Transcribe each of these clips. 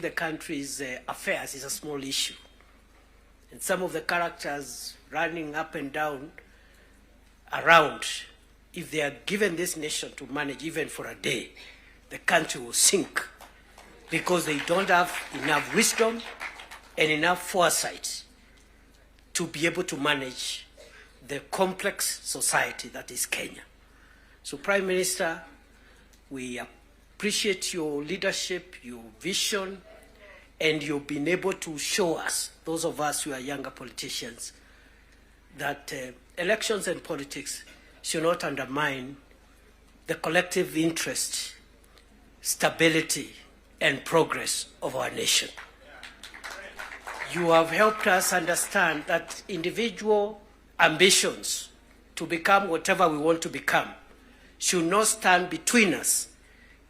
The country's affairs is a small issue. And some of the characters running up and down around, if they are given this nation to manage even for a day, the country will sink because they don't have enough wisdom and enough foresight to be able to manage the complex society that is Kenya. So, Prime Minister, we appreciate your leadership, your vision, and you've been able to show us, those of us who are younger politicians, that elections and politics should not undermine the collective interest, stability, and progress of our nation. You have helped us understand that individual ambitions to become whatever we want to become should not stand between us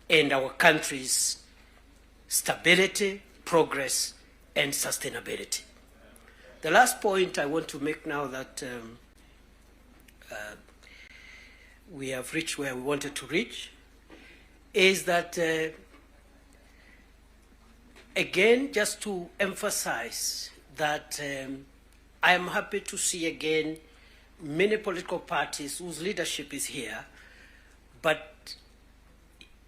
and our country's stability, progress, and sustainability. The last point I want to make now that we have reached where we wanted to reach is that, again, just to emphasize that I am happy to see again many political parties whose leadership is here, but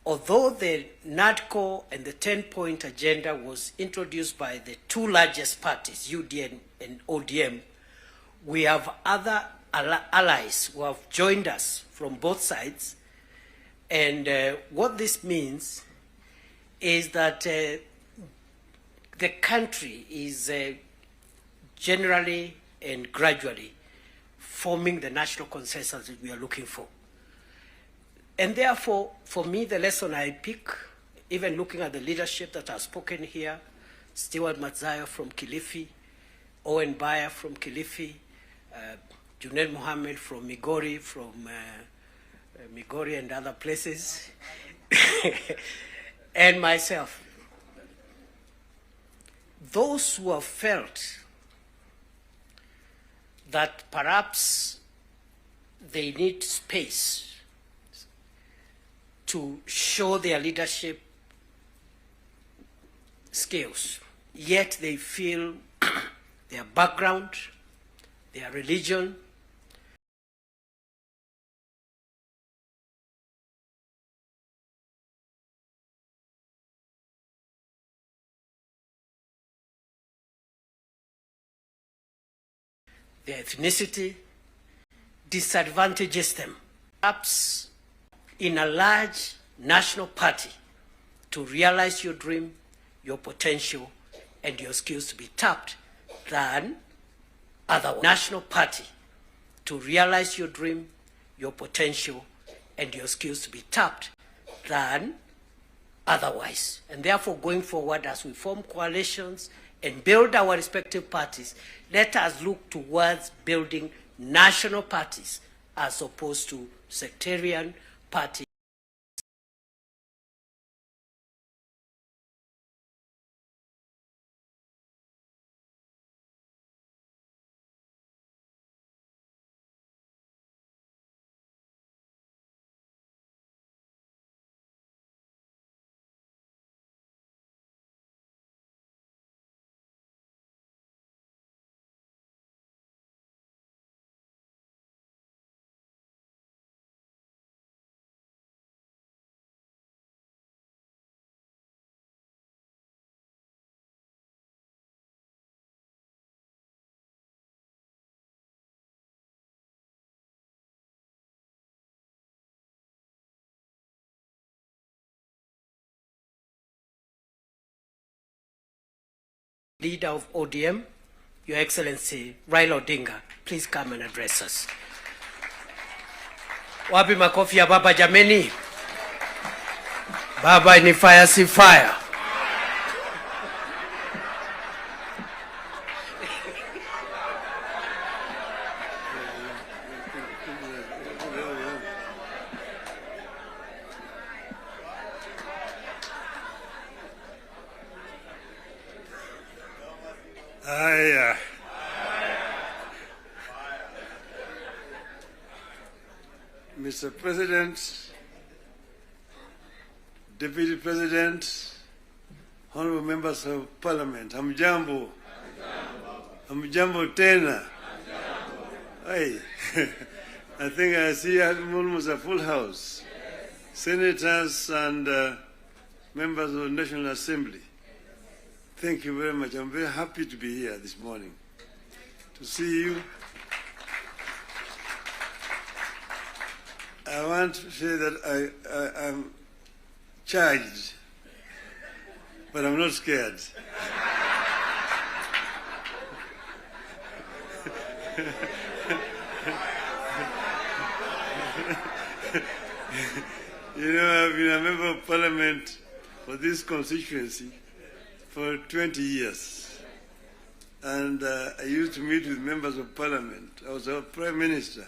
although the NADCO and the 10-point agenda was introduced by the two largest parties, UDN and ODM, we have other allies who have joined us from both sides. And what this means is that the country is generally and gradually forming the national consensus that we are looking for. And therefore, for me, the lesson I pick, even looking at the leadership that has spoken here, Stewart Matzayo from Kilifi, Owen Baya from Kilifi, Junaid Mohammed from Migori, Migori and other places, and myself. Those who have felt that perhaps they need space to show their leadership skills, yet they feel their background, their religion, their ethnicity disadvantages them. Perhaps in a large national party, to realize your dream, your potential, and your skills to be tapped than other national party, to realize your dream, your potential, and your skills to be tapped than otherwise. And therefore, going forward, as we form coalitions and build our respective parties, let us look towards building national parties as opposed to sectarian parties. Leader of ODM, Your Excellency Raila Odinga, please come and address us. Wapi makofi ya baba jameni? Baba ni fire si fire. Mr. President, Deputy President, Honorable members of parliament, hamjambo. Hamjambo tena. Hey, I think I see almost a full house. Senators and members of the National Assembly. Thank you very much. I'm very happy to be here this morning to see you. I want to say that I'm charged, but I'm not scared. You know, I've been a member of parliament for this constituency for 20 years. And I used to meet with members of parliament. I was a prime minister.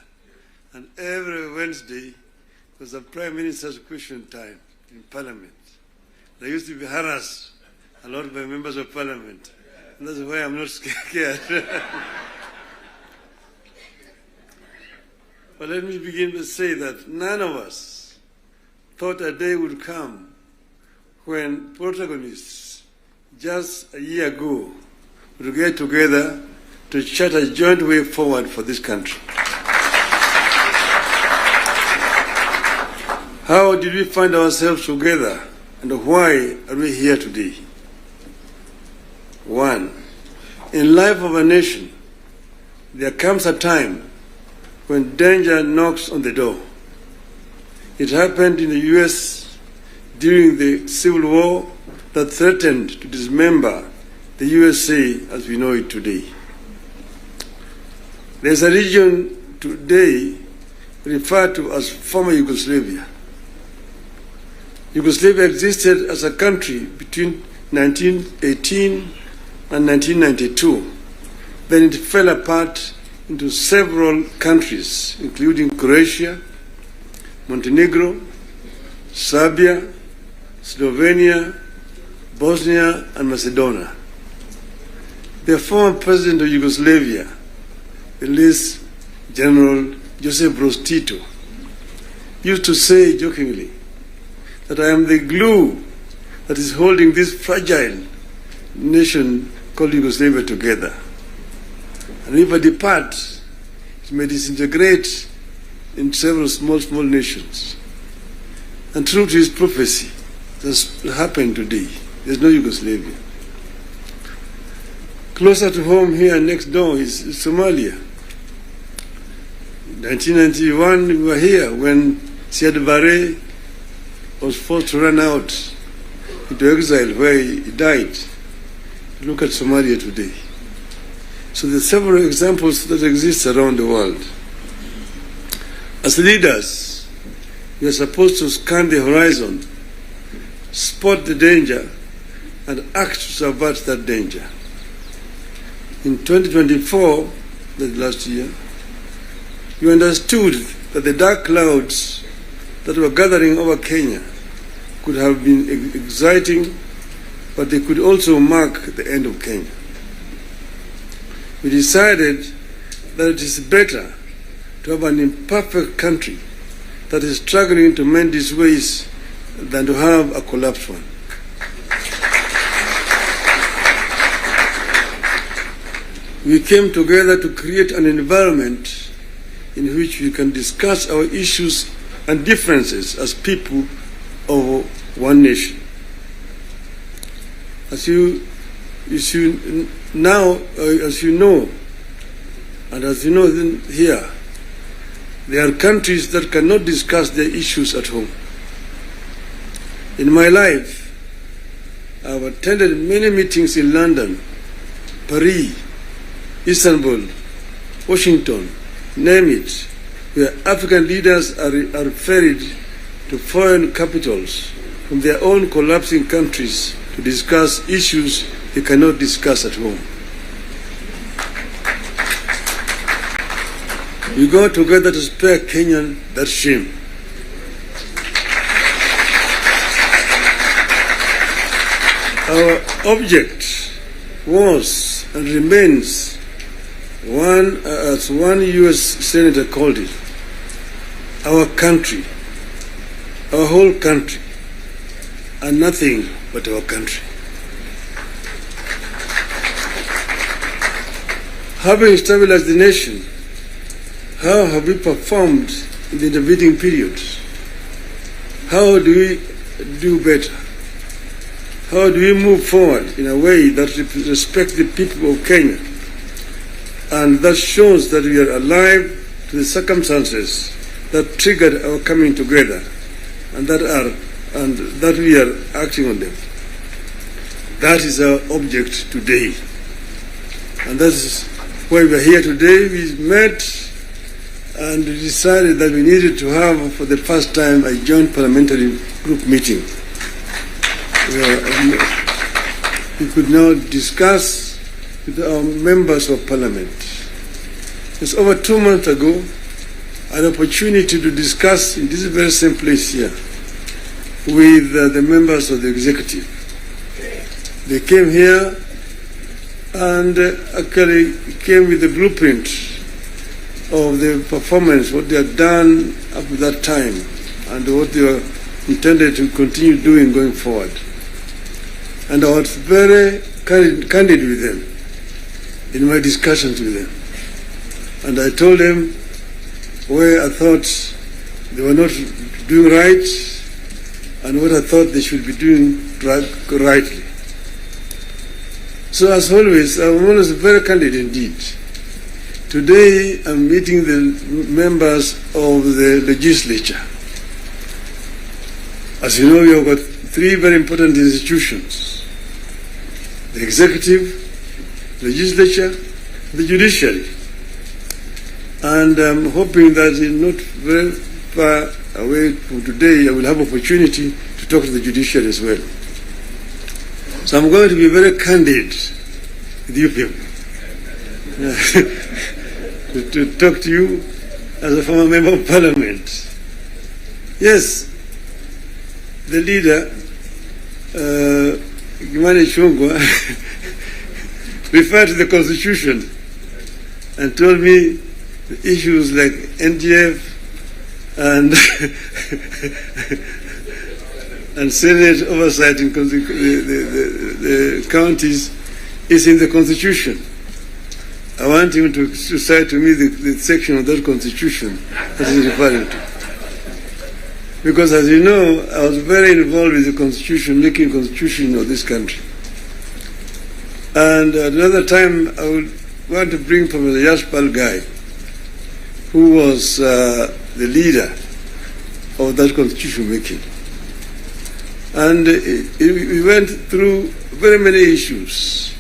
And every Wednesday was a prime minister's question time in parliament. I used to be harassed a lot by members of parliament. And that's why I'm not scared. But let me begin to say that none of us thought a day would come when protagonists just a year ago would get together to chart a joint way forward for this country. How did we find ourselves together, and why are we here today? One, in life of a nation, there comes a time when danger knocks on the door. It happened in the US during the Civil War that threatened to dismember the USA as we know it today. There's a region today referred to as former Yugoslavia. Yugoslavia existed as a country between 1918 and 1992. Then it fell apart into several countries, including Croatia, Montenegro, Serbia, Slovenia, Bosnia, and Macedonia. The former president of Yugoslavia, the late General Josip Broz Tito, used to say jokingly that I am the glue that is holding this fragile nation called Yugoslavia together. And if I depart, it may disintegrate in several small nations. And true to his prophecy, that's happened today. There's no Yugoslavia. Closer to home here next door is Somalia. In 1991, we were here when Siad Barre was forced to run out into exile where he died. Look at Somalia today. So there are several examples that exist around the world. As leaders, we are supposed to scan the horizon, spot the danger, and act to subvert that danger. In 2024, that last year, we understood that the dark clouds that were gathering over Kenya could have been exciting, but they could also mark the end of Kenya. We decided that it is better to have an imperfect country that is struggling to mend its ways than to have a collapsed one. We came together to create an environment in which we can discuss our issues and differences as people of one nation. As you know, and as you know here, there are countries that cannot discuss their issues at home. In my life, I've attended many meetings in London, Paris, Istanbul, Washington, name it, where African leaders are ferried to foreign capitals from their own collapsing countries to discuss issues they cannot discuss at home. We go together to spare Kenyan that shame. Our object was and remains one, as one U.S. Senator called it, our country, our whole country, and nothing but our country. having stabilized the nation, how have we performed in the intervening period? How do we do better? How do we move forward in a way that respects the people of Kenya and that shows that we are alive to the circumstances that triggered our coming together and that we are acting on them? That is our object today. And that's why we are here today. We met and decided that we needed to have, for the first time, a joint parliamentary group meeting, where we could now discuss with our members of parliament. It's over 2 months ago, an opportunity to discuss in this very same place here with the members of the executive. They came here and actually came with the blueprint of the performance, what they had done up to that time, and what they were intended to continue doing going forward. And I was very candid with them in my discussions with them. And I told them where I thought they were not doing right and what I thought they should be doing rightly. So as always, I'm always very candid indeed. Today I'm meeting the members of the legislature. As you know, we have got 3 very important institutions: the executive, legislature, the judiciary. And I'm hoping that in not very far away from today, I will have opportunity to talk to the judiciary as well. So I'm going to be very candid with you people. to talk to you as a former member of parliament. Yes, the leader, Gimani Chungwa, referred to the constitution and told me the issues like NGF and and Senate oversight in the counties is in the constitution. I want him to cite to me the section of that constitution that he's referring to. Because as you know, I was very involved with the constitution, making constitution of this country. And at another time, I would want to bring Professor Yashpal Gai, who was the leader of that constitution making. And we went through very many issues.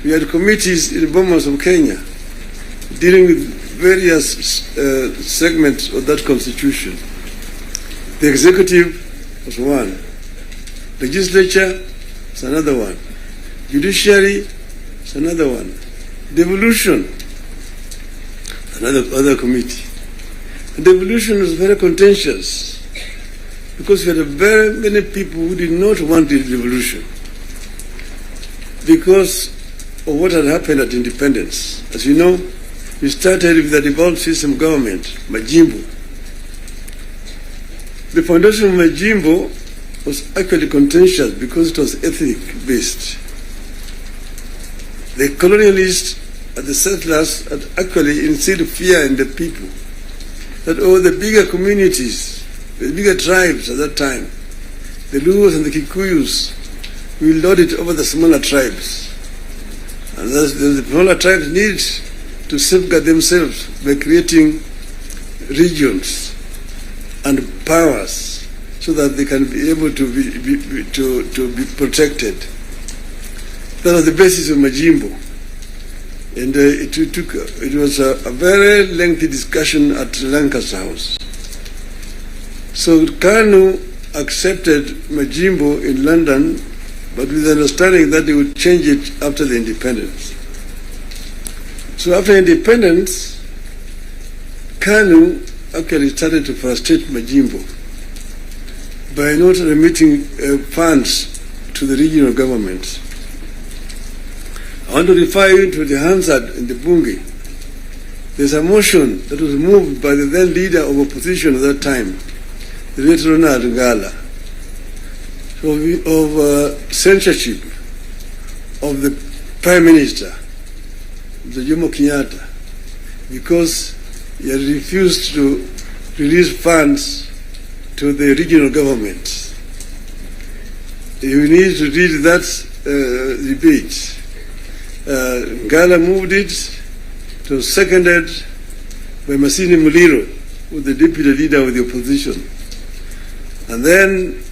We had committees in the Bomas of Kenya dealing with various segments of that constitution. The executive was one. Legislature is another one. Judiciary is another one. Devolution, another committee. And devolution was very contentious because we had very many people who did not want the devolution because of what had happened at independence. As you know, we started with the devolved system government, Majimbo. The foundation of Majimbo was actually contentious because it was ethnic-based. The colonialists and the settlers had actually instilled fear in the people that the bigger communities, the bigger tribes at that time, the Luos and the Kikuyus, will lord it over the smaller tribes. And the smaller tribes need to safeguard themselves by creating regions and powers so that they can be able to be protected. That was the basis of Majimbo. And it was a very lengthy discussion at Lancaster House. So KANU accepted Majimbo in London, but with the understanding that they would change it after the independence. So after independence, KANU actually started to frustrate Majimbo by not remitting funds to the regional governments. I want to refer you to the Hansard in the Bunge. There's a motion that was moved by the then leader of opposition at that time, the late Ronald Ngala, of censorship of the Prime Minister Mr. Jomo Kenyatta, because he had refused to release funds to the regional governments. You need to read that debate. Ngala moved it, it was seconded by Masini Muliro, who was the deputy leader of the opposition. And then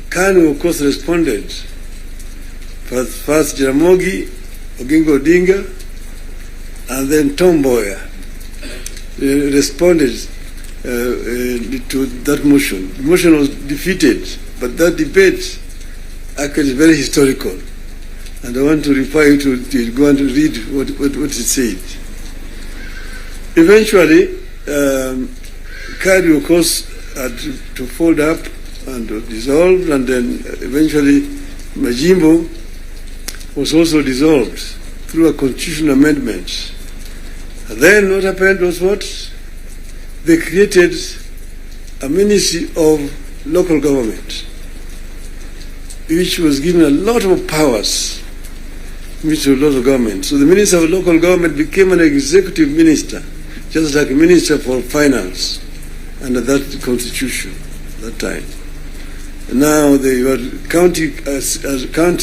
Kanu, of course, responded. First Jaramogi, Oginga Odinga, and then Tom Mboya responded to that motion. The motion was defeated, but that debate actually is very historical. And I want to refer you to go and read what it said. Eventually, Kadu, of course, had to fold up and dissolve, and then eventually Majimbo was also dissolved through a constitutional amendment. And then what happened was what? They created a Ministry of Local Government, which was given a lot of powers, Ministry of Local Government. So the Minister of Local Government became an executive minister, just like a Minister for Finance under that constitution at that time. And now they were county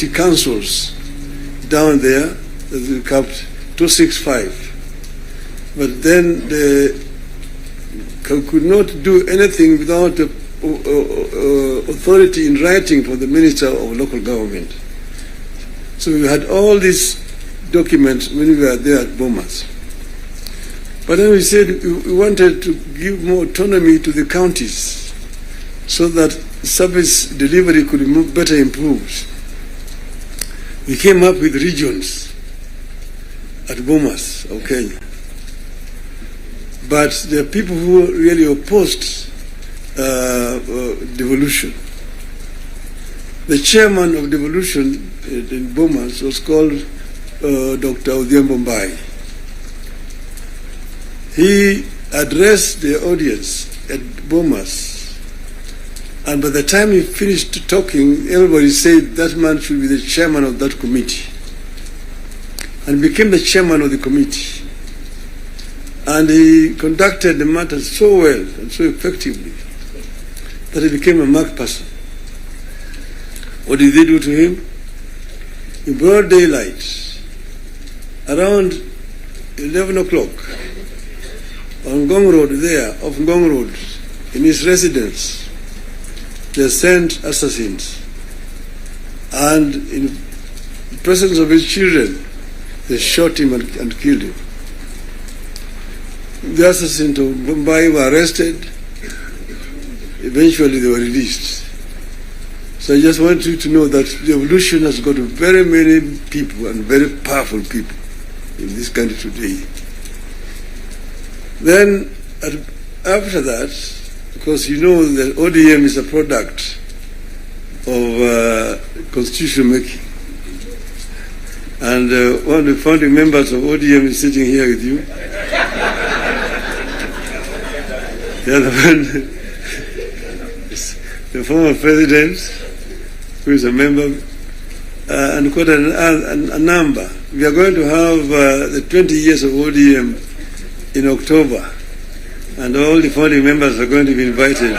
councils down there, they kept 265. But then they could not do anything without authority in writing from the Minister of Local Government. So we had all these documents when we were there at Bomas. But then we said we wanted to give more autonomy to the counties so that service delivery could be better improved. We came up with regions at Bomas of Kenya. But there are people who really opposed devolution. The chairman of devolution in Bomas was called Dr. Odhiambo. He addressed the audience at Bomas, and by the time he finished talking, everybody said that man should be the chairman of that committee, and became the chairman of the committee. And he conducted the matter so well and so effectively that he became a marked person. What did they do to him? In broad daylight, around 11 o'clock, on Ngong Road there, off Ngong Road, in his residence, they sent assassins. And in the presence of his children, they shot him and killed him. The assassins of Mumbai were arrested. Eventually they were released. So I just want you to know that the revolution has got very many people and very powerful people in this country today. Then after that, because you know that ODM is a product of constitution making. And one of the founding members of ODM is sitting here with you. The other one is the former president, who is a member, and quite a number. We are going to have the 20 years of ODM in October, and all the founding members are going to be invited.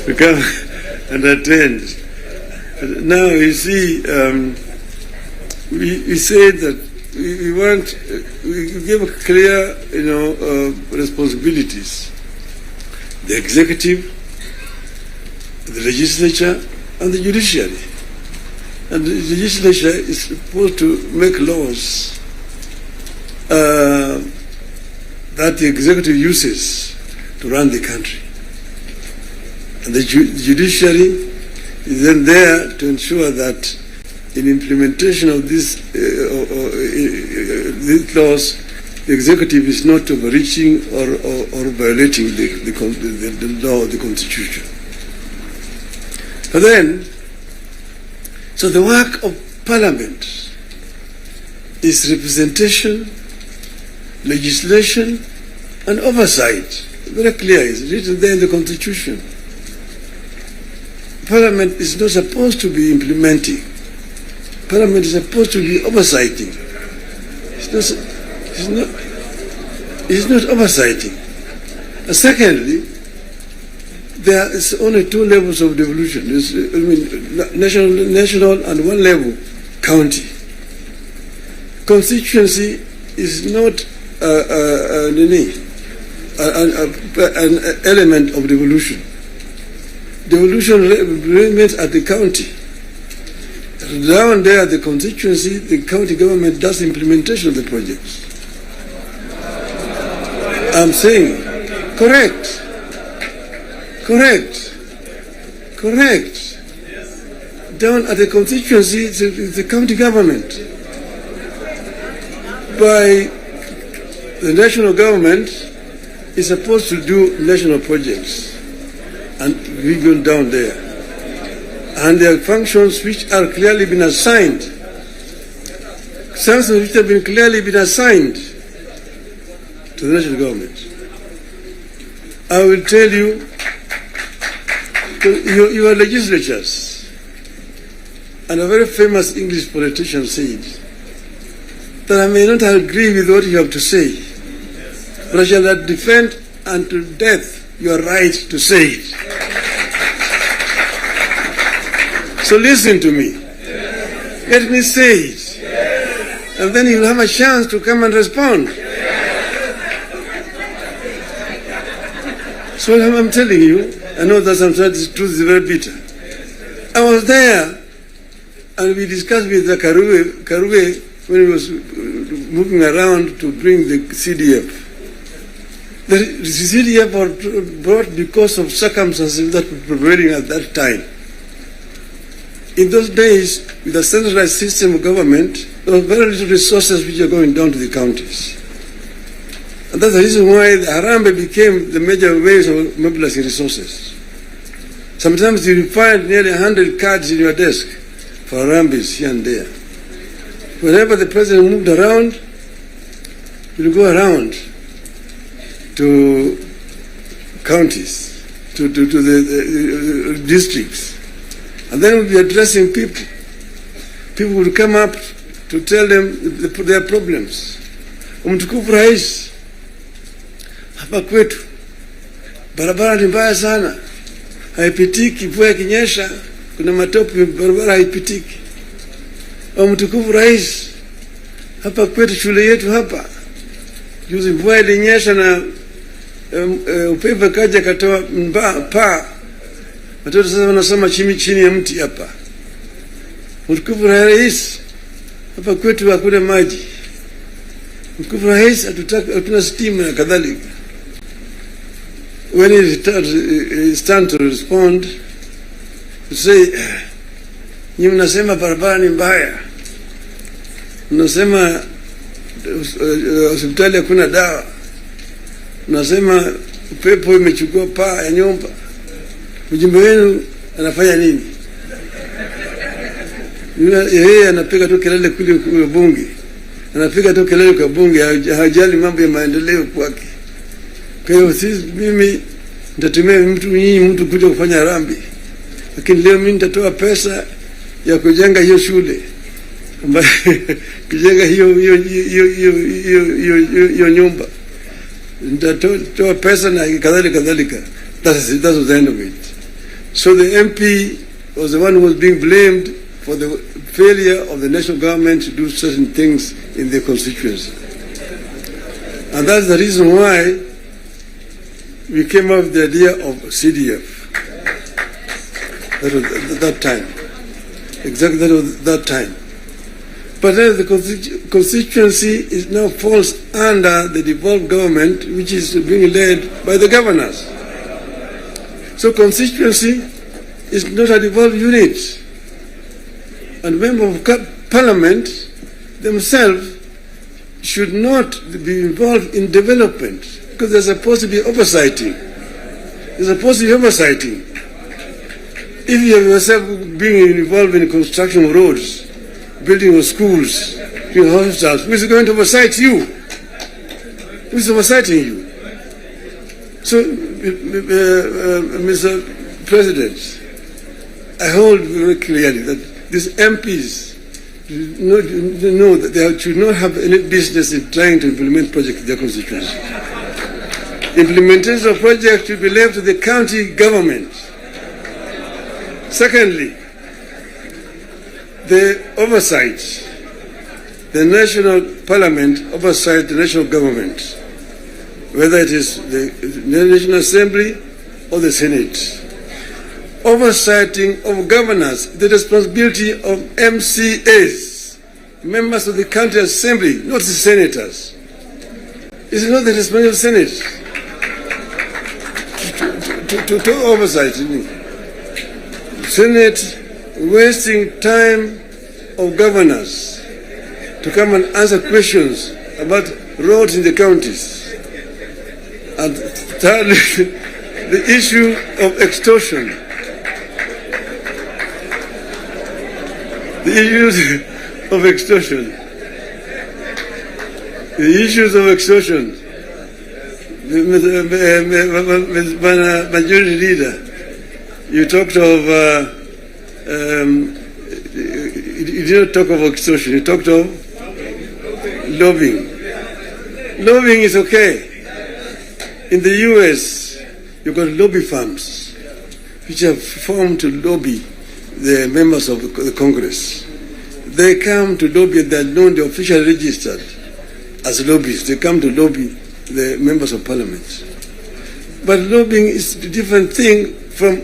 To come and attend. Now you see, we said that we give clear, responsibilities. The executive, the legislature, and the judiciary. And the legislature is supposed to make laws that the executive uses to run the country. And the judiciary is then there to ensure that in implementation of these laws, the executive is not overreaching or violating the law of the Constitution. But then, so the work of Parliament is representation, legislation, and oversight. very clear. It's written there in the Constitution. Parliament is not supposed to be implementing. Parliament is supposed to be oversighting. It's not oversighting. And secondly, there is only two levels of devolution. There's, national and one level, county. Constituency is not an element of devolution. Devolution remains at the county. Down there at the constituency, the county government does implementation of the projects. I'm saying, correct. Down at the constituency, it's the county government. By the national government is supposed to do national projects, and we go down there. And there are functions which are clearly been assigned. Functions which have been clearly been assigned to the national government. I will tell you, your legislatures, and a very famous English politician said that I may not agree with what you have to say, but I shall defend unto death your right to say it. So listen to me. Let me say it. And then you'll have a chance to come and respond. So I'm telling you, I know that sometimes the truth is very bitter. I was there, and we discussed with the Karue when he was moving around to bring the CDF. The CDF was brought because of circumstances that were prevailing at that time. In those days, with a centralized system of government, there were very little resources which are going down to the counties. And that's the reason why the Harambee became the major ways of mobilizing resources. Sometimes you find nearly 100 cards in your desk for Harambees here and there. Whenever the president moved around, you'll go around to counties, to the districts. And then we'll be addressing people. People will come up to tell them their problems. Mtukufu Rais, hapa kwetu barabara ni mbaya sana, haipitiki, mvua ikinyesha kuna matope, barabara haipitiki. Mtukufu Rais, hapa kwetu shule yetu hapa, juzi mvua ilinyesha na upepo kaja katoa paa, watoto sasa wanasoma chini ya mti hapa. Mtukufu Rais, hapa kwetu hakuna maji. Mtukufu Rais, hatuna stima na kadhalika. When he stand to respond, to say, nyinyi mnasema barabara ni mbaya, mnasema hospitali hakuna dawa, mnasema upepo imechukua paa ya nyumba. Mjumbe wenu anafanya nini? Yeye anapiga tu kelele kule bunge, anapiga tu kelele kwa bunge, hajali mambo ya maendeleo kwake. Kwa hiyo mimi nitatumia mtu kuja kufanya harambee, lakini leo mimi nitatoa pesa ya kujenga hiyo shule, kujenga hiyo nyumba, nitatoa pesa na kadhalika. That was the end of it. So the MP was the one who was being blamed for the failure of the national government to do certain things in their constituency. And that's the reason why we came up with the idea of CDF. That was that time. Exactly that time. But then the constituency is now falls under the devolved government, which is being led by the governors. So constituency is not a devolved unit. And members of parliament themselves should not be involved in development, because they're supposed to be oversighting. They're supposed to be oversighting. If you have yourself being involved in construction of roads, building of schools, building hospitals, who is going to oversight you? Who is oversighting you? So, Mr. President, I hold very clearly that these MPs know that they should not have any business in trying to implement projects in their constituency. Implementation of projects should be left to the county government. Secondly, the oversight, the national parliament oversight the national government, whether it is the National Assembly or the Senate. Oversighting of governors, the responsibility of MCAs, members of the county assembly, not the senators. It's not the responsibility of the Senate to oversight. Senate wasting time of governors to come and answer questions about roads in the counties. And thirdly, the issue of extortion. The issues of extortion. The issues of extortion. Majority Leader, you talked of, you didn't talk of extortion, you talked of lobbying. Lobbying is okay. In the US, you've got lobby firms which have formed to lobby the members of the Congress. They come to lobby, they're known, they're officially registered as lobbyists. They come to lobby the members of parliament. But lobbying is a different thing from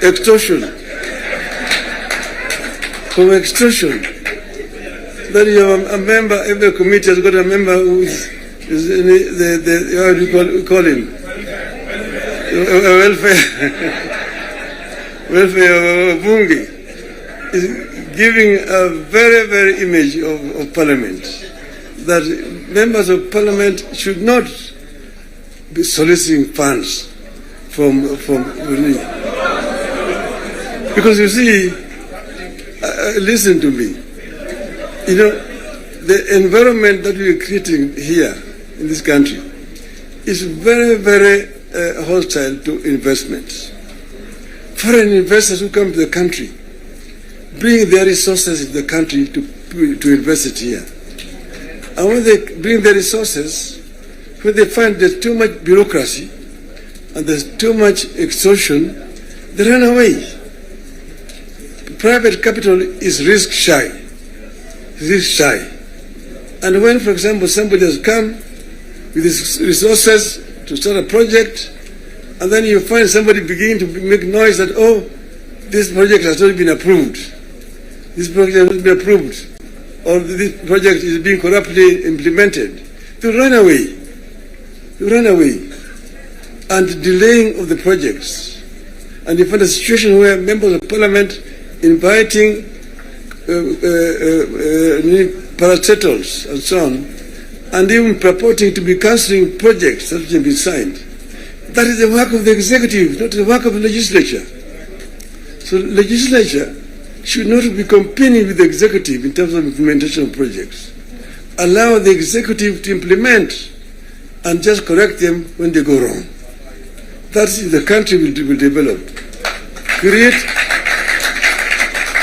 extortion. From extortion. That you have a member, every committee has got a member who is how do you call him? Welfare Bungi is giving a very, very image of Parliament, that members of Parliament should not be soliciting funds from because you see, listen to me, you know, the environment that we are creating here in this country is very, very hostile to investments. Foreign investors who come to the country bring their resources in the country to invest it here. And when they bring their resources, when they find there's too much bureaucracy and there's too much extortion, they run away. Private capital is risk shy. And when, for example, somebody has come with his resources to start a project, and then you find somebody beginning to make noise that, oh, this project has not been approved. This project has not been approved. Or this project is being corruptly implemented. They run away. And delaying of the projects. And you find a situation where members of parliament inviting parastatals and so on, and even purporting to be cancelling projects that have been signed. That is the work of the executive, not the work of the legislature. So legislature should not be competing with the executive in terms of implementation of projects. Allow the executive to implement and just correct them when they go wrong. That's the country will develop. Create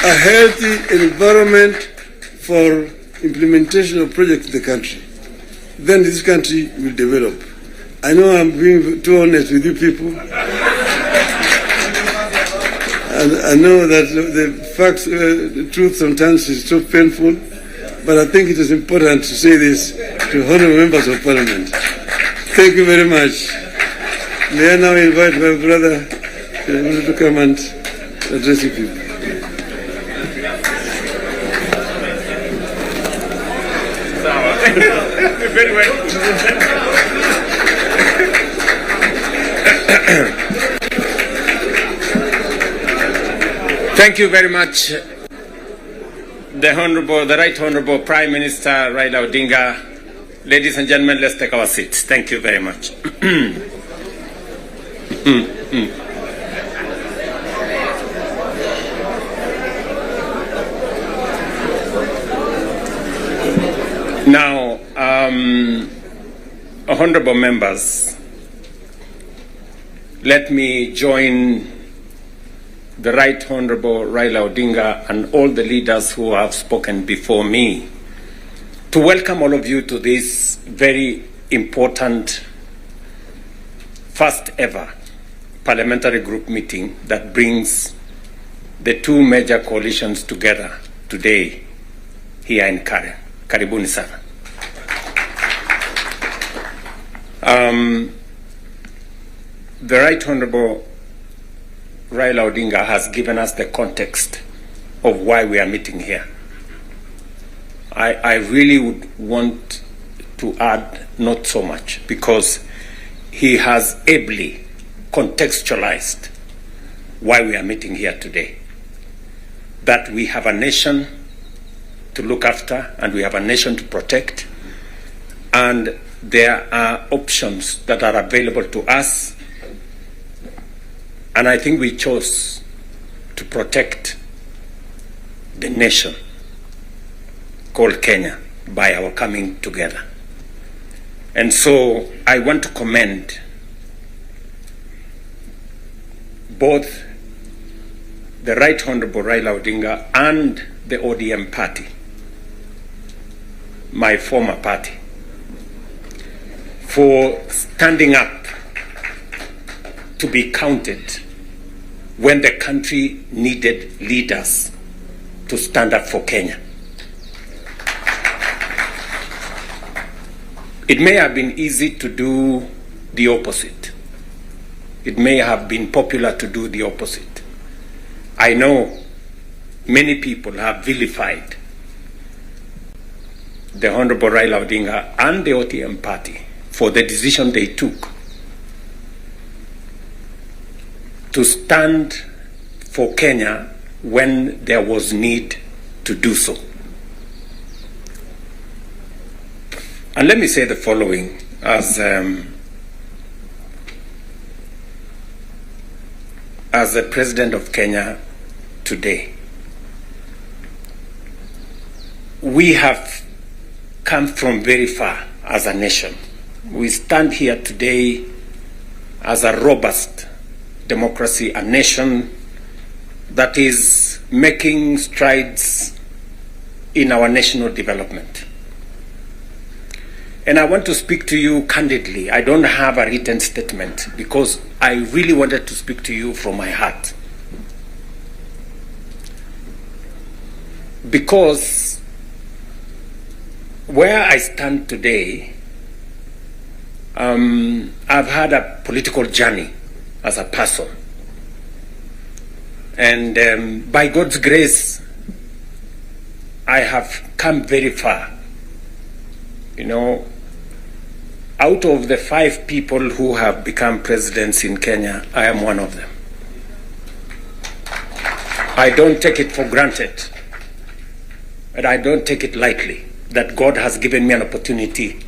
a healthy environment for implementation of projects in the country. Then this country will develop. I know I'm being too honest with you people. And I know that the facts, the truth sometimes is so painful, but I think it is important to say this to honorable members of parliament. Thank you very much. May I now invite my brother to come and address you people. Very well. Thank you very much, the Right Honorable Prime Minister Raila Odinga. Ladies and gentlemen, let's take our seats. Thank you very much. Now, Honorable members, let me join the Right Honorable Raila Odinga and all the leaders who have spoken before me to welcome all of you to this very important first ever parliamentary group meeting that brings the two major coalitions together today here in Karen. Karibuni sana. The Right Honorable Raila Odinga has given us the context of why we are meeting here. I really would want to add not so much, because he has ably contextualized why we are meeting here today. That we have a nation to look after and we have a nation to protect, and there are options that are available to us, and I think we chose to protect the nation called Kenya by our coming together. And so I want to commend both the Right Honorable Raila Odinga and the ODM party, my former party, for standing up to be counted when the country needed leaders to stand up for Kenya. It may have been easy to do the opposite. It may have been popular to do the opposite. I know many people have vilified the Honorable Raila Odinga and the ODM party for the decision they took to stand for Kenya when there was need to do so. And let me say the following as the President of Kenya today. We have come from very far as a nation. We stand here today as a robust democracy, a nation that is making strides in our national development. And I want to speak to you candidly. I don't have a written statement because I really wanted to speak to you from my heart. Because where I stand today, I've had a political journey as a person. And by God's grace, I have come very far. You know, out of the 5 people who have become presidents in Kenya, I am one of them. I don't take it for granted, and I don't take it lightly that God has given me an opportunity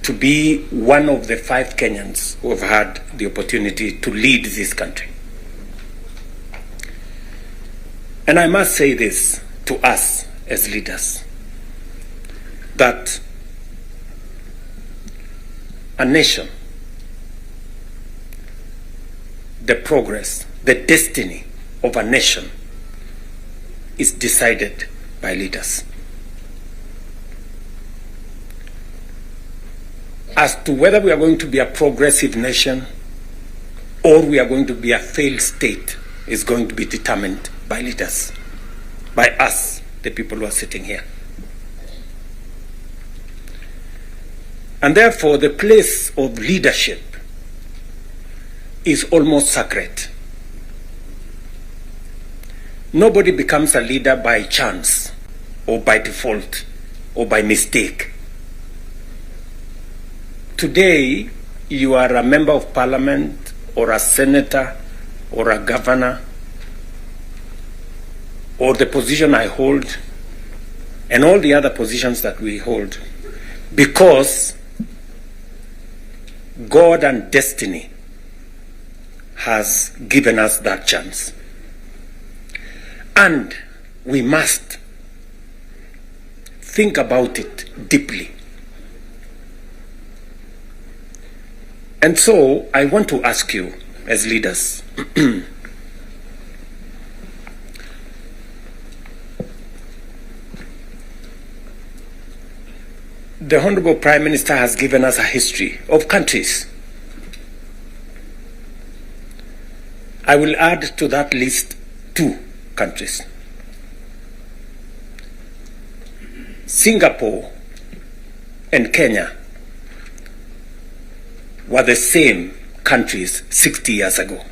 to be one of the 5 Kenyans who have had the opportunity to lead this country. And I must say this to us as leaders, that a nation, the progress, the destiny of a nation is decided by leaders. As to whether we are going to be a progressive nation or we are going to be a failed state is going to be determined by leaders, by us, the people who are sitting here. And therefore, the place of leadership is almost sacred. Nobody becomes a leader by chance or by default or by mistake. Today, you are a member of parliament or a senator or a governor or the position I hold and all the other positions that we hold because God and destiny has given us that chance. And we must think about it deeply. And so I want to ask you as leaders, the Honorable Prime Minister has given us a history of countries. I will add to that list 2 countries. Singapore and Kenya were the same countries 60 years ago.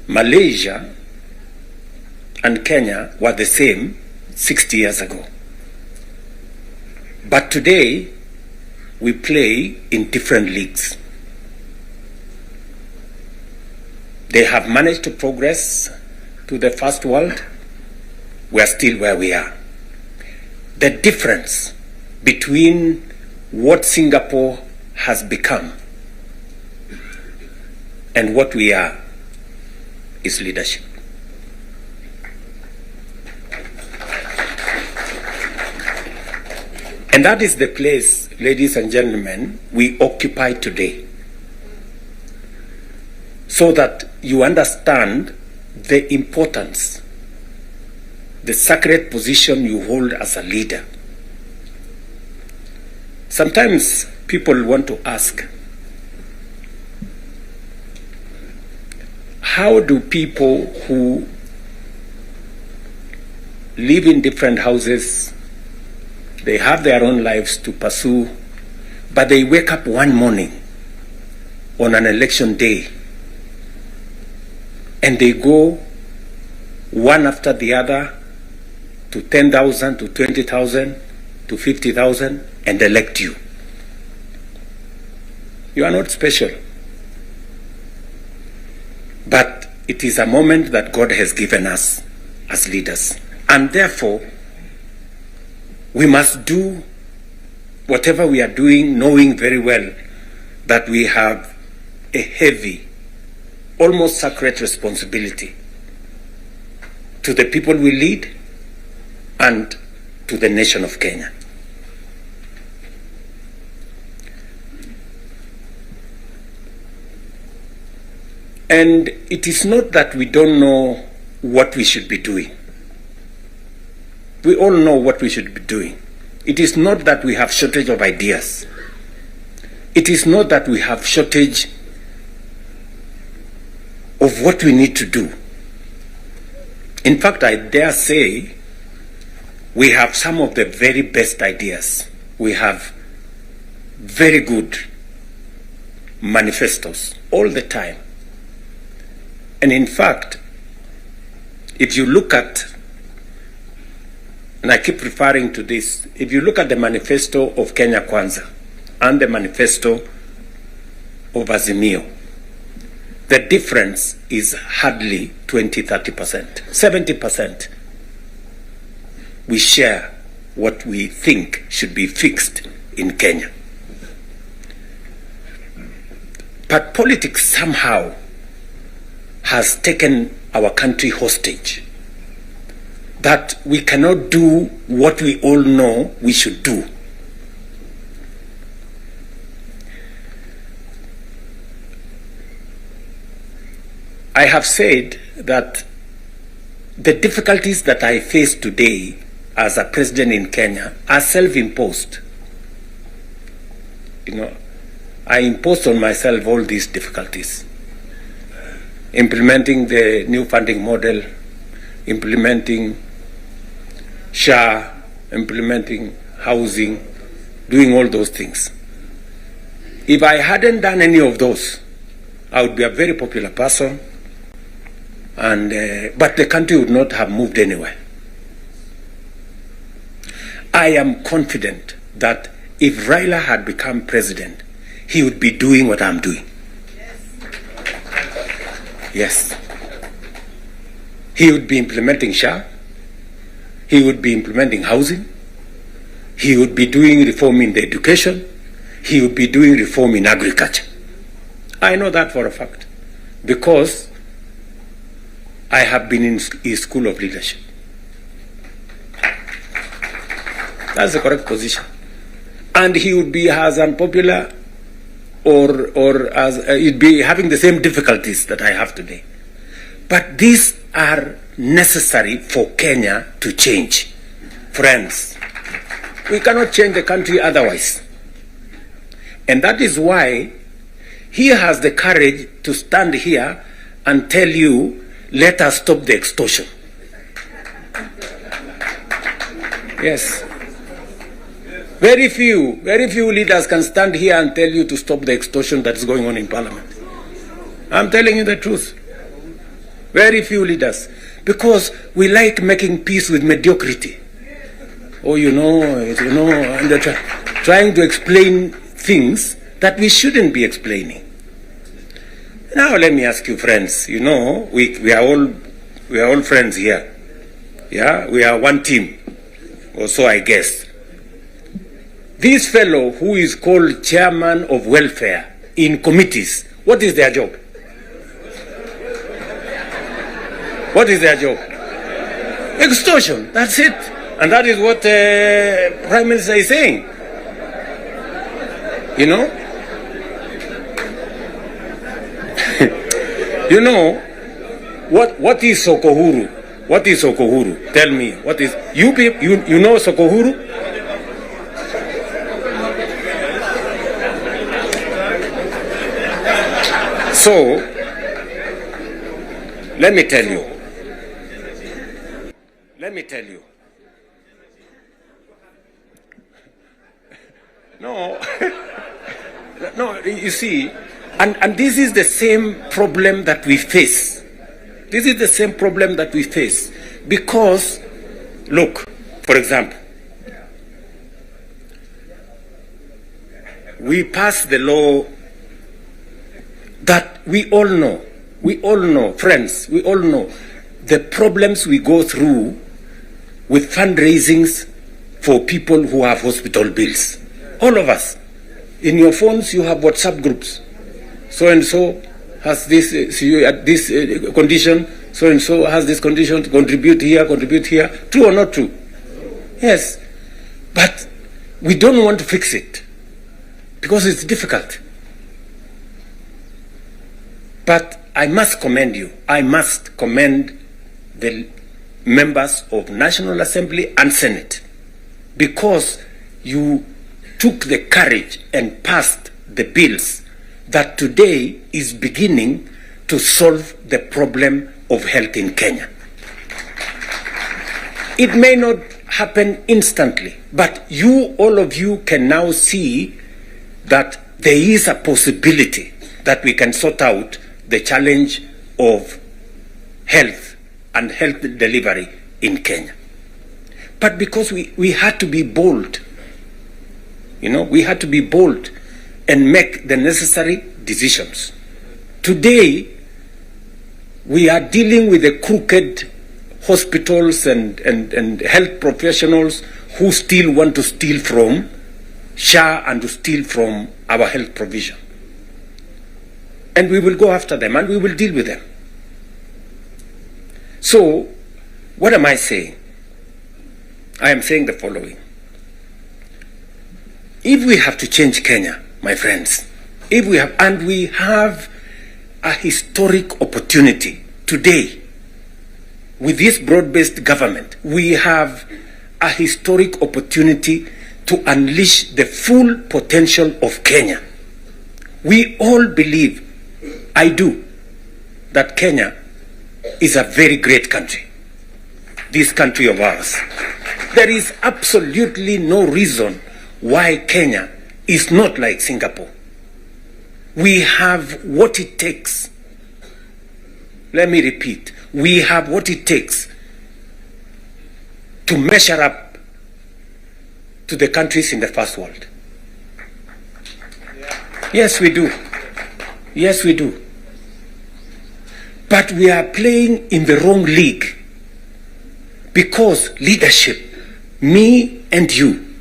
Malaysia and Kenya were the same 60 years ago. But today, we play in different leagues. They have managed to progress to the first world. We are still where we are. The difference between what Singapore has become and what we are is leadership. And that is the place, ladies and gentlemen, we occupy today. So that you understand the importance, the sacred position you hold as a leader. Sometimes people want to ask, how do people who live in different houses, they have their own lives to pursue, but they wake up one morning on an election day and they go one after the other to 10,000, to 20,000, to 50,000 and elect you? You are not special. But it is a moment that God has given us as leaders. And therefore, we must do whatever we are doing, knowing very well that we have a heavy, almost sacred responsibility to the people we lead and to the nation of Kenya. And it is not that we don't know what we should be doing. We all know what we should be doing. It is not that we have shortage of ideas. It is not that we have shortage of what we need to do. In fact, I dare say we have some of the very best ideas. We have very good manifestos all the time. And in fact, if you look at, and I keep referring to this, if you look at the manifesto of Kenya Kwanza and the manifesto of Azimio, the difference is hardly 20-30%, 70%. We share what we think should be fixed in Kenya. But politics somehow has taken our country hostage, that we cannot do what we all know we should do. I have said that the difficulties that I face today as a president in Kenya are self-imposed. You know, I imposed on myself all these difficulties. Implementing the new funding model, implementing SHA, implementing housing, doing all those things. If I hadn't done any of those, I would be a very popular person, and but the country would not have moved anywhere. I am confident that if Raila had become president, he would be doing what I'm doing. Yes. He would be implementing SHA. He would be implementing housing. He would be doing reform in the education. He would be doing reform in agriculture. I know that for a fact because I have been in his school of leadership. That's the correct position. and he would be as unpopular or as he'd be having the same difficulties that I have today. But these are necessary for Kenya to change. Friends, we cannot change the country otherwise. And that is why he has the courage to stand here and tell you, let us stop the extortion. Yes. Very few leaders can stand here and tell you to stop the extortion that's going on in Parliament. I'm telling you the truth. Very few leaders. Because we like making peace with mediocrity. Oh, and they're trying to explain things that we shouldn't be explaining. Now let me ask you, friends, we are all friends here. Yeah, we are one team, or so I guess. This fellow who is called chairman of welfare in committees, what is their job? What is their job? Extortion, that's it. And that is what Prime Minister is saying. What is Sokohuru? What is Sokohuru? Tell me, what is, you know Sokohuru? So, let me tell you. No, you see, and this is the same problem that we face. This is the same problem that we face. Because, look, for example, we passed the law that we all know, friends, we all know the problems we go through with fundraisings for people who have hospital bills. All of us. In your phones, you have WhatsApp groups. So-and-so has this condition, so-and-so has this condition, to contribute here. True or not true? Yes. But we don't want to fix it because it's difficult. But I must commend you. I must commend the members of National Assembly and Senate, because you took the courage and passed the bills that today is beginning to solve the problem of health in Kenya. It may not happen instantly, but all of you can now see that there is a possibility that we can sort out the challenge of health and health delivery in Kenya. But because we had to be bold, we had to be bold and make the necessary decisions. Today, we are dealing with the crooked hospitals and health professionals who still want to steal from SHA and to steal from our health provision. And we will go after them and we will deal with them. So, what am I saying? I am saying the following. If we have to change Kenya, my friends, we have a historic opportunity today with this broad-based government, we have a historic opportunity to unleash the full potential of Kenya. We all believe, I do, that Kenya is a very great country, this country of ours. There is absolutely no reason why Kenya is not like Singapore. We have what it takes. Let me repeat. We have what it takes to measure up to the countries in the first world. Yes, we do. Yes, we do. But we are playing in the wrong league because leadership, me and you,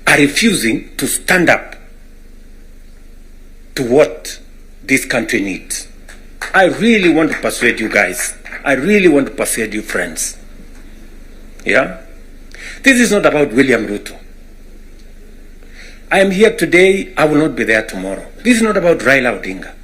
are refusing to stand up to what this country needs. I really want to persuade you guys. I really want to persuade you friends. Yeah? This is not about William Ruto. I am here today, I will not be there tomorrow. This is not about Raila Odinga.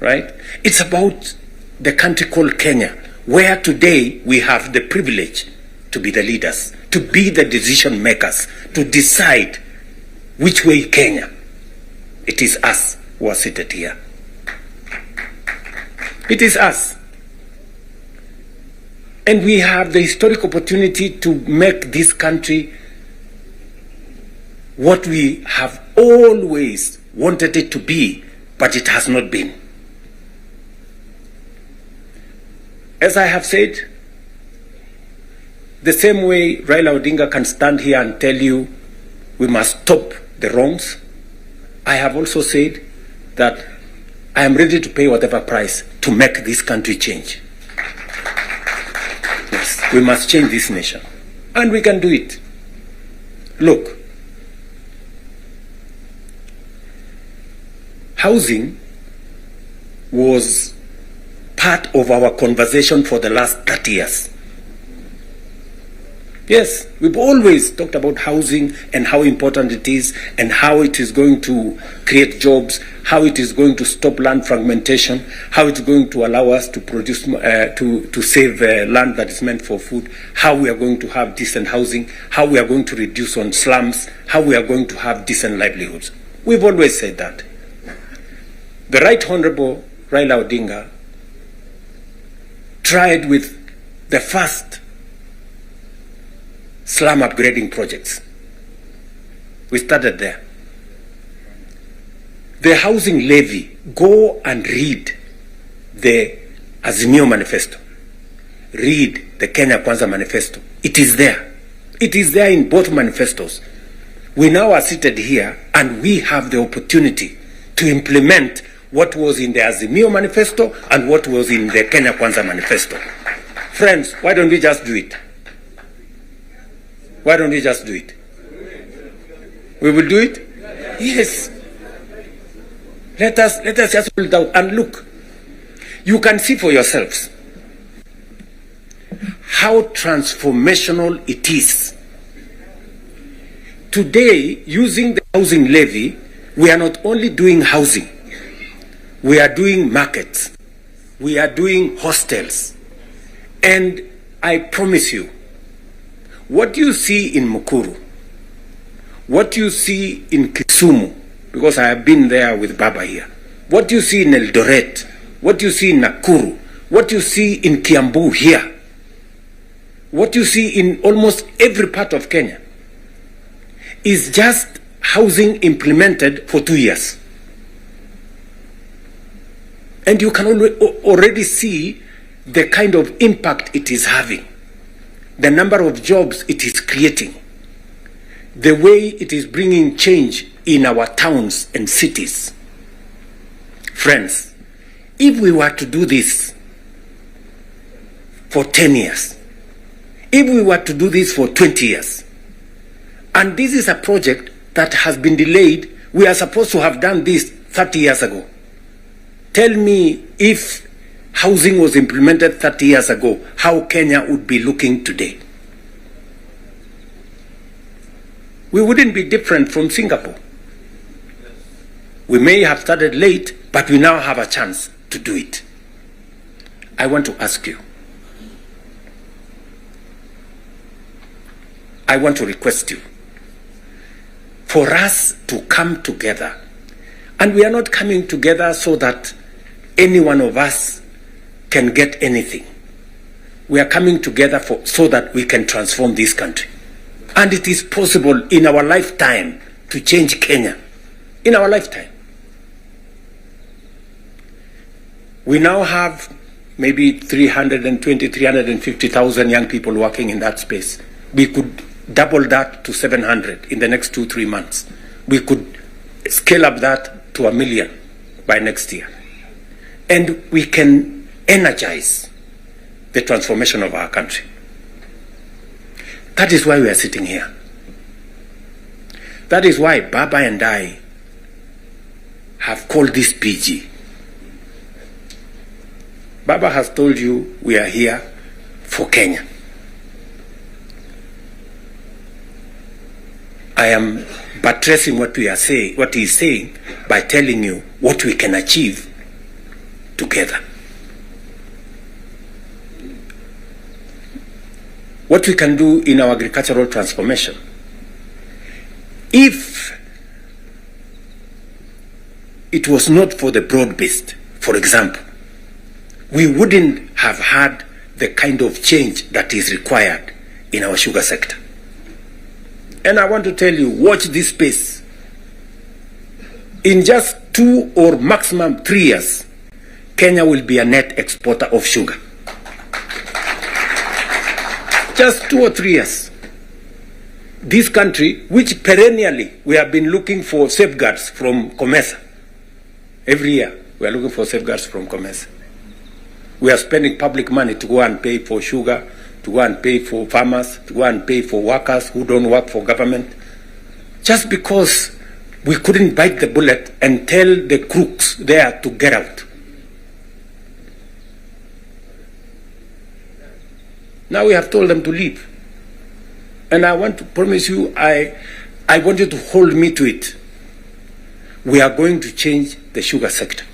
Right? It's about the country called Kenya, where today we have the privilege to be the leaders, to be the decision makers, to decide which way Kenya. It is us who are seated here. It is us. And we have the historic opportunity to make this country what we have always wanted it to be, but it has not been. As I have said, the same way Raila Odinga can stand here and tell you we must stop the wrongs, I have also said that I am ready to pay whatever price to make this country change. Yes, we must change this nation. And we can do it. Look, housing was part of our conversation for the last 30 years. Yes, we've always talked about housing and how important it is and how it is going to create jobs, how it is going to stop land fragmentation, how it's going to allow us to produce, to save land that is meant for food, how we are going to have decent housing, how we are going to reduce on slums, how we are going to have decent livelihoods. We've always said that. The Right Honorable Raila Odinga tried with the first slum upgrading projects. We started there. The housing levy, go and read the Azimio Manifesto. Read the Kenya Kwanza Manifesto. It is there. It is there in both manifestos. We now are seated here and we have the opportunity to implement what was in the Azimio Manifesto and what was in the Kenya Kwanza Manifesto. Friends, why don't we just do it? Why don't we just do it? We will do it? Yes. Let us just pull it out and look. You can see for yourselves how transformational it is. Today, using the housing levy, we are not only doing housing, we are doing markets, we are doing hostels. And I promise you, what you see in Mukuru, what you see in Kisumu, because I have been there with Baba here, what you see in Eldoret, what you see in Nakuru, what you see in Kiambu here, what you see in almost every part of Kenya, is just housing implemented for 2 years. And you can already see the kind of impact it is having, the number of jobs it is creating, the way it is bringing change in our towns and cities. Friends, if we were to do this for 10 years, if we were to do this for 20 years, and this is a project that has been delayed, we are supposed to have done this 30 years ago. Tell me, if housing was implemented 30 years ago, how Kenya would be looking today. We wouldn't be different from Singapore. We may have started late, but we now have a chance to do it. I want to ask you, I want to request you for us to come together. And we are not coming together so that any one of us can get anything. We are coming together so that we can transform this country. And it is possible in our lifetime to change Kenya. In our lifetime. We now have maybe 320, 350,000 young people working in that space. We could double that to 700 in the next 2-3 months. We could scale up that to 1 million by next year. And we can energize the transformation of our country. That is why we are sitting here. That is why Baba and I have called this PG. Baba has told you we are here for Kenya. I am buttressing what we are saying, what he is saying, by telling you what we can achieve together. What we can do in our agricultural transformation. If it was not for the broad-based, for example, we wouldn't have had the kind of change that is required in our sugar sector. And I want to tell you, watch this space. In just 2 or maximum 3 years, Kenya will be a net exporter of sugar. Just 2 or 3 years. This country, which perennially we have been looking for safeguards from COMESA. Every year, we are looking for safeguards from COMESA. We are spending public money to go and pay for sugar, to go and pay for farmers, to go and pay for workers who don't work for government, just because we couldn't bite the bullet and tell the crooks there to get out. Now we have told them to leave. And I want to promise you, I want you to hold me to it. We are going to change the sugar sector.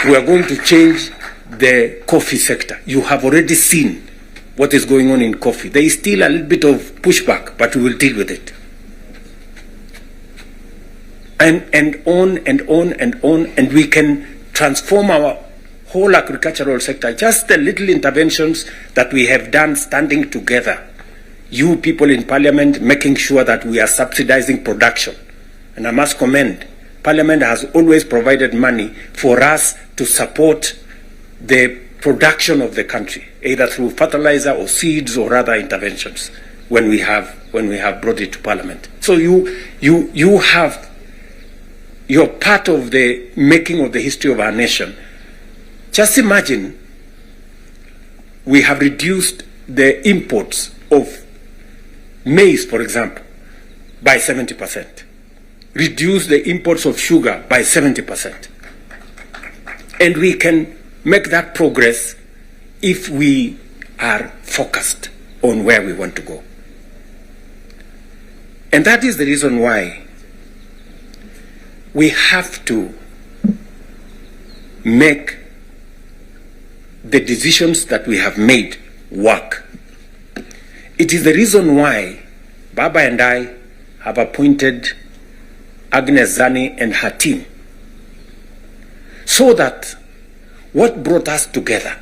We are going to change the coffee sector. You have already seen what is going on in coffee. There is still a little bit of pushback, but we will deal with it. And on and on and on, and we can transform our whole agricultural sector. Just the little interventions that we have done standing together. You people in Parliament making sure that we are subsidizing production. And I must commend, Parliament has always provided money for us to support the production of the country, either through fertilizer or seeds or other interventions when we have brought it to Parliament. So you're part of the making of the history of our nation. Just imagine we have reduced the imports of maize, for example, by 70%. Reduce the imports of sugar by 70%. And we can make that progress if we are focused on where we want to go. And that is the reason why we have to make the decisions that we have made work. It is the reason why Baba and I have appointed Agnes Zani and her team, so that what brought us together,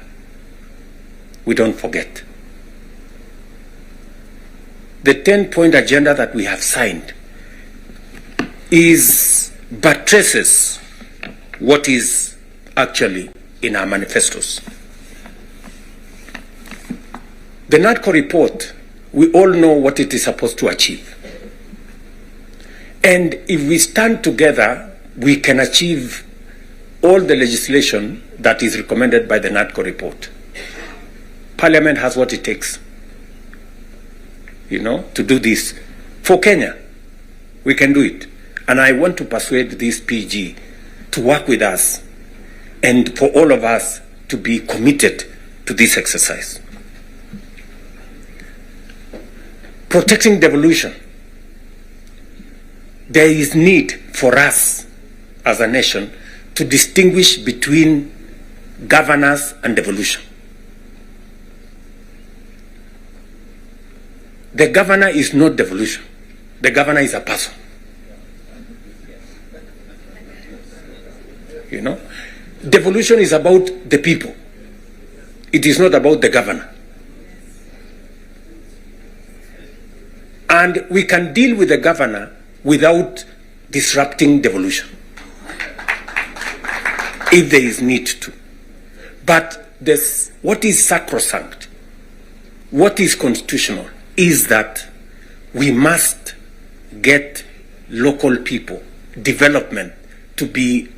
we don't forget. The 10-point agenda that we have signed buttresses what is actually in our manifestos. The NADCO report, we all know what it is supposed to achieve. And if we stand together, we can achieve all the legislation that is recommended by the NADCO report. Parliament has what it takes, to do this. For Kenya, we can do it. And I want to persuade this PG to work with us and for all of us to be committed to this exercise. Protecting devolution. There is need for us as a nation to distinguish between governance and devolution. The governor is not devolution. The governor is a person. Devolution is about the people. It is not about the governor. And we can deal with the governor without disrupting devolution, if there is need to. But what is sacrosanct, what is constitutional, is that we must get local people, development, to be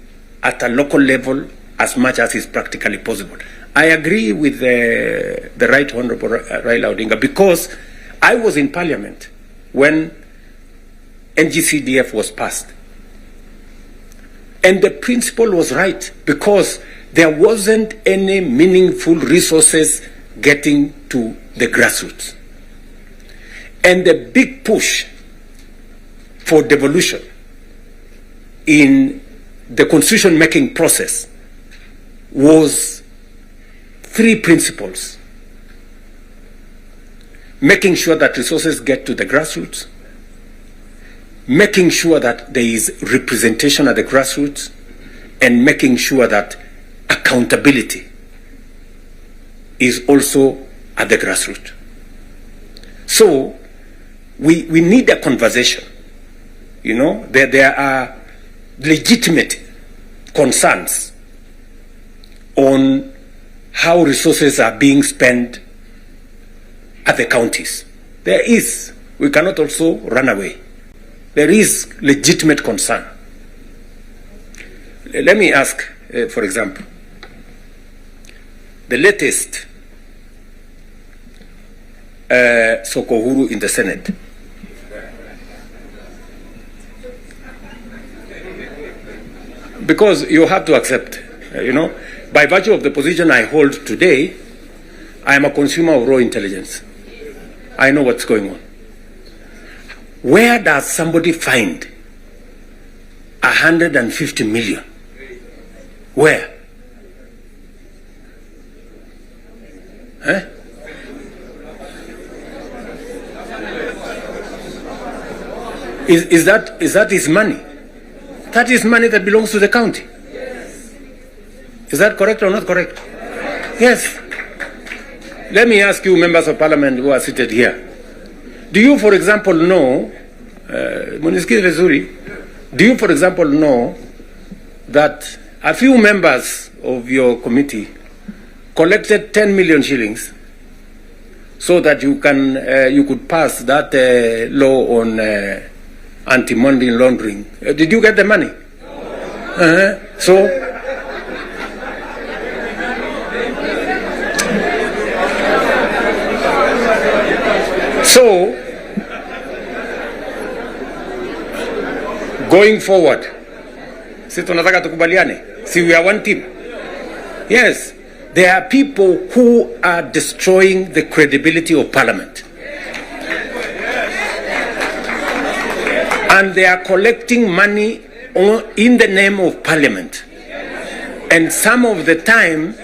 at a local level as much as is practically possible. I agree with the Right Honorable Raila Odinga, because I was in Parliament when NGCDF was passed. And the principle was right, because there wasn't any meaningful resources getting to the grassroots. And the big push for devolution in the constitution-making process was 3 principles: making sure that resources get to the grassroots, making sure that there is representation at the grassroots, and making sure that accountability is also at the grassroots. So we need a conversation. You know, there are legitimate concerns on how resources are being spent at the counties. There is. We cannot also run away. There is legitimate concern. Let me ask, for example, the latest Sokohuru in the Senate. Because you have to accept, you know, by virtue of the position I hold today, I am a consumer of raw intelligence. I know what's going on. Where does somebody find 150 million? Where? Huh? Is that his money? That is money that belongs to the county. Yes. Is that correct or not correct? Yes. Let me ask you, members of parliament who are seated here. Do you, for example, know, do you, for example, know that a few members of your committee collected 10 million shillings so that you could pass that law on anti-money laundering? Did you get the money? So, going forward, si tunataka tukubaliane, si we are one team. Yes, there are people who are destroying the credibility of parliament. And they are collecting money in the name of parliament. And some of the time,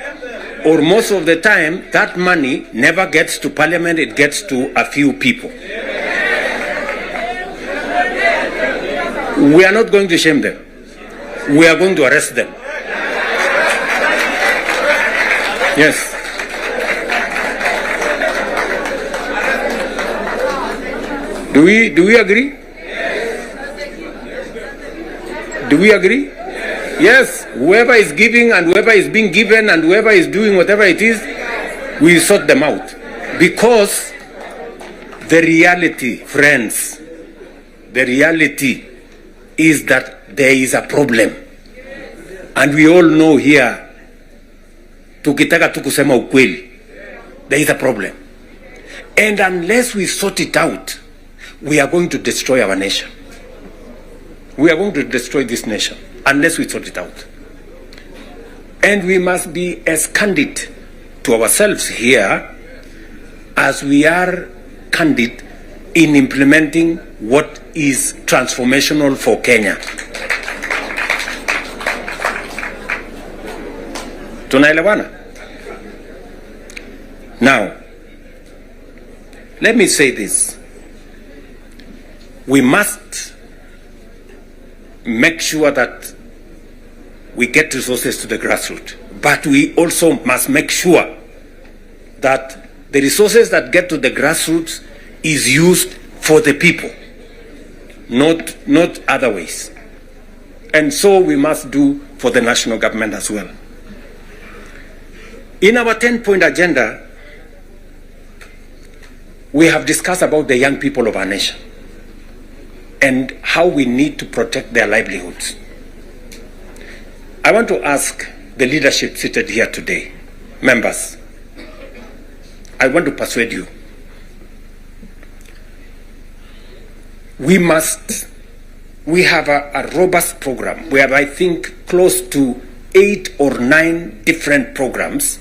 or most of the time, that money never gets to parliament, it gets to a few people. We are not going to shame them. We are going to arrest them. Yes. Do we agree? Do we agree? Yes. Whoever is giving and whoever is being given and whoever is doing whatever it is, we sort them out. Because the reality, friends, the reality is that there is a problem. And we all know here, tukitaka tukusema ukweli, there is a problem. And unless we sort it out, we are going to destroy our nation. We are going to destroy this nation unless we sort it out. And we must be as candid to ourselves here as we are candid in implementing what is transformational for Kenya. Tunaelewana? Now, let me say this. We must make sure that we get resources to the grassroots, but we also must make sure that the resources that get to the grassroots is used for the people, not other ways. And so we must do for the national government as well. In our 10-point agenda, we have discussed about the young people of our nation and how we need to protect their livelihoods. I want to ask the leadership seated here today, members, I want to persuade you. We have a robust program. We have, I think, close to 8 or 9 different programs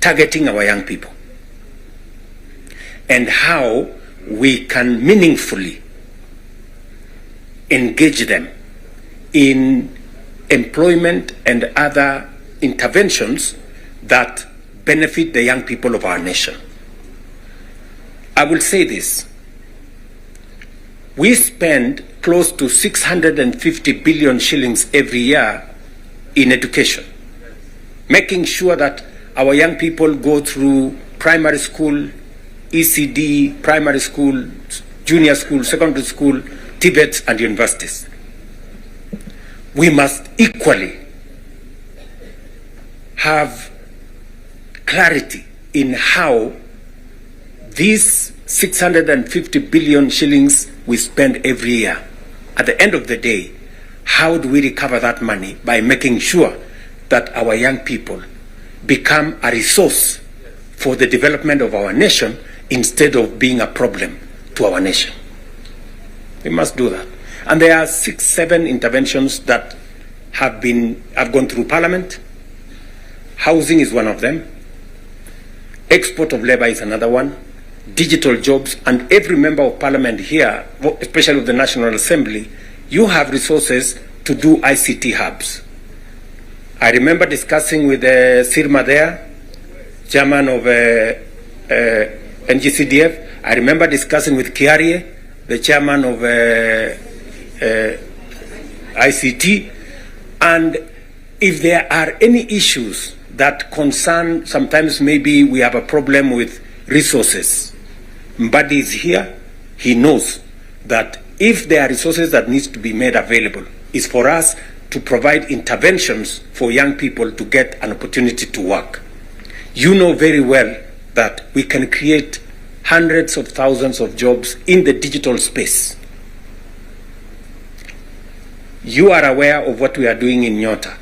targeting our young people and how we can meaningfully engage them in employment and other interventions that benefit the young people of our nation. I will say this. We spend close to 650 billion shillings every year in education, making sure that our young people go through primary school, ECD, primary school, junior school, secondary school, TVETs, and universities. We must equally have clarity in how these 650 billion shillings we spend every year, at the end of the day, how do we recover that money? By making sure that our young people become a resource for the development of our nation instead of being a problem to our nation. We must do that. And there are 6-7 interventions that have gone through Parliament. Housing is one of them. Export of labor is another one. Digital jobs, and every member of Parliament here, especially of the National Assembly, you have resources to do ICT hubs. I remember discussing with Sirma there, chairman of NGCDF. I remember discussing with Kiarie, the chairman of ICT. And if there are any issues that concern, sometimes maybe we have a problem with resources, Mbadi is here. He knows that if there are resources that needs to be made available, is for us to provide interventions for young people to get an opportunity to work. You know very well that we can create hundreds of thousands of jobs in the digital space. You are aware of what we are doing in Nyota.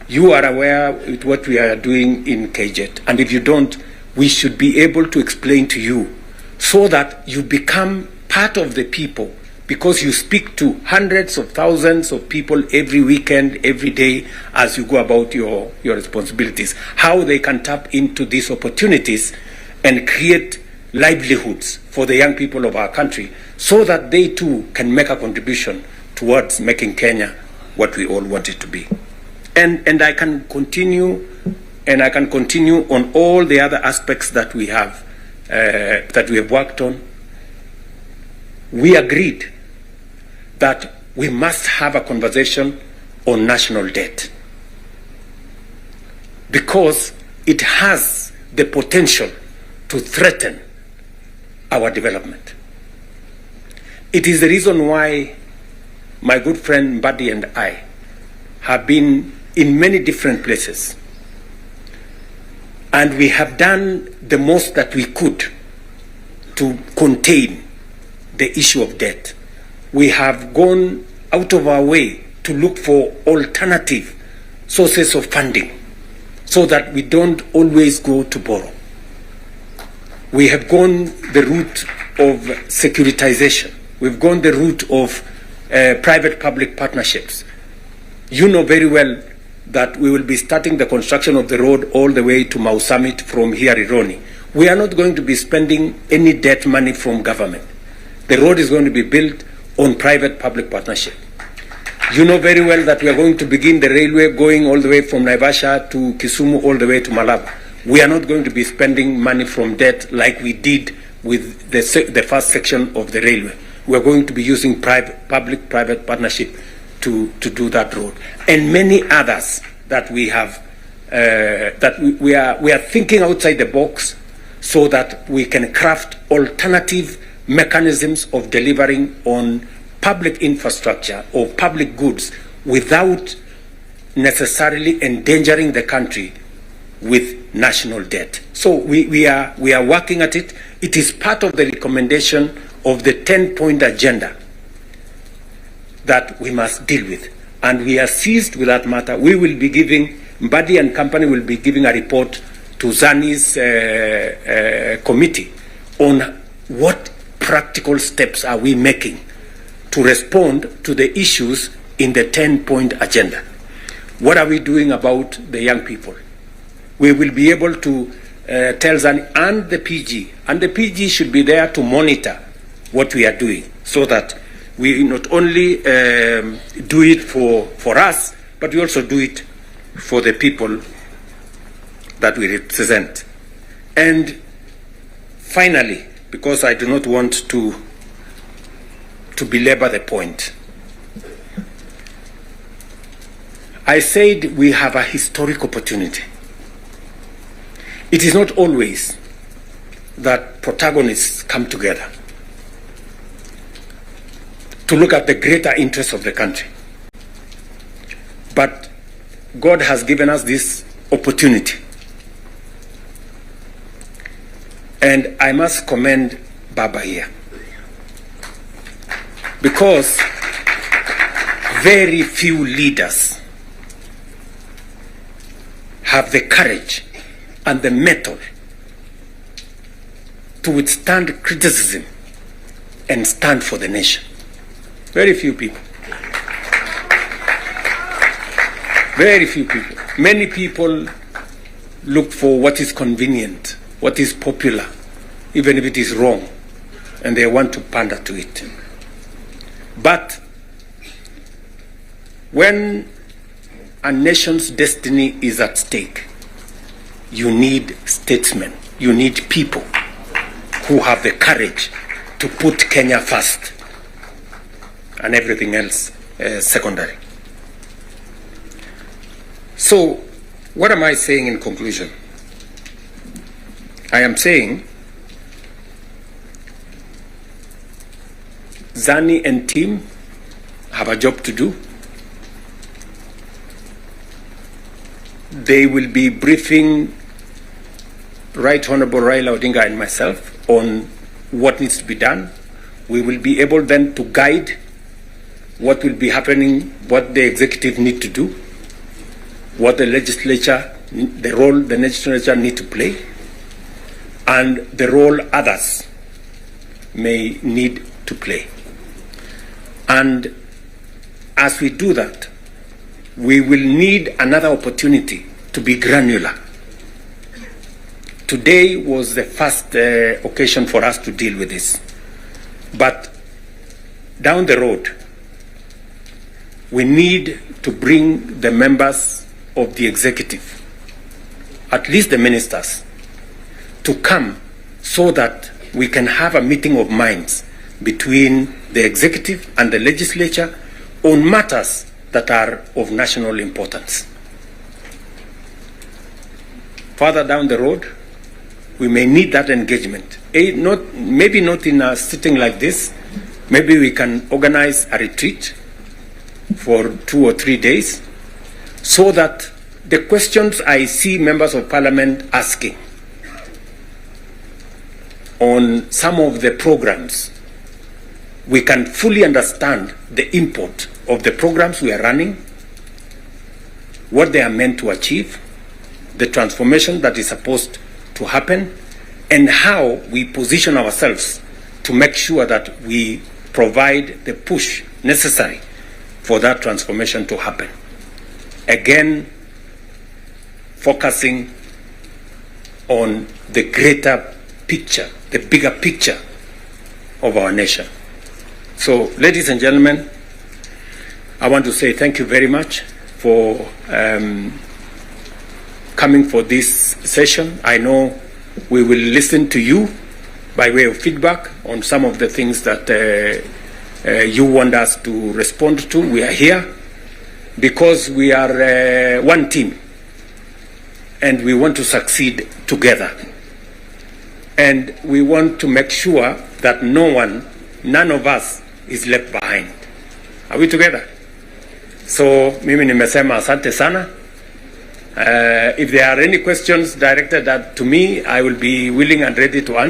You are aware of what we are doing in KJet. And if you don't, we should be able to explain to you so that you become part of the people, because you speak to hundreds of thousands of people every weekend, every day, as you go about your responsibilities, how they can tap into these opportunities and create livelihoods for the young people of our country so that they too can make a contribution towards making Kenya what we all want it to be. And I can continue, on all the other aspects that we have worked on. We agreed that we must have a conversation on national debt because it has the potential to threaten our development. It is the reason why my good friend Mbadi and I have been in many different places, and we have done the most that we could to contain the issue of debt. We have gone out of our way to look for alternative sources of funding so that we don't always go to borrow. We have gone the route of securitization. We've gone the route of private-public partnerships. You know very well that we will be starting the construction of the road all the way to Mau Summit from here, Ironi. We are not going to be spending any debt money from government. The road is going to be built on private-public partnership. You know very well that we are going to begin the railway going all the way from Naivasha to Kisumu all the way to Malaba. We are not going to be spending money from debt like we did with the first section of the railway. We are going to be using public-private partnership to do that road, and many others that we have. We are thinking outside the box so that we can craft alternative mechanisms of delivering on public infrastructure or public goods without necessarily endangering the country with national debt. So we are working at it. It is part of the recommendation of the 10-point agenda that we must deal with. And we are seized with that matter. We will be giving, Mbadi and company will be giving a report to Zani's committee on what practical steps are we making to respond to the issues in the 10-point agenda. What are we doing about the young people? We will be able to tells and the PG. And the PG should be there to monitor what we are doing so that we not only do it for us, but we also do it for the people that we represent. And finally, because I do not want to belabor the point, I said we have a historic opportunity. It is not always that protagonists come together to look at the greater interests of the country. But God has given us this opportunity. And I must commend Baba here, because very few leaders have the courage and the mettle to withstand criticism and stand for the nation. Very few people. Very few people. Many people look for what is convenient, what is popular, even if it is wrong, and they want to pander to it. But when a nation's destiny is at stake, you need statesmen, you need people who have the courage to put Kenya first and everything else secondary. So, what am I saying in conclusion? I am saying Zani and team have a job to do. They will be briefing Right Honorable Raila Odinga and myself on what needs to be done. We will be able then to guide what will be happening, what the executive need to do, what the legislature, the role the legislature need to play, and the role others may need to play. And as we do that, we will need another opportunity to be granular. Today was the first occasion for us to deal with this. But down the road, we need to bring the members of the executive, at least the ministers, to come so that we can have a meeting of minds between the executive and the legislature on matters that are of national importance. Further down the road, we may need that engagement. Maybe not in a sitting like this. Maybe we can organize a retreat for 2 or 3 days so that the questions I see members of parliament asking on some of the programs, we can fully understand the import of the programs we are running, what they are meant to achieve, the transformation that is supposed to happen, and how we position ourselves to make sure that we provide the push necessary for that transformation to happen. Again, focusing on the greater picture, the bigger picture of our nation. So, ladies and gentlemen, I want to say thank you very much for coming for this session. I know we will listen to you by way of feedback on some of the things that you want us to respond to. We are here because we are one team and we want to succeed together. And we want to make sure that none of us is left behind. Are we together? So, mimi nimesema asante sana. If there are any questions directed to me, I will be willing and ready to answer.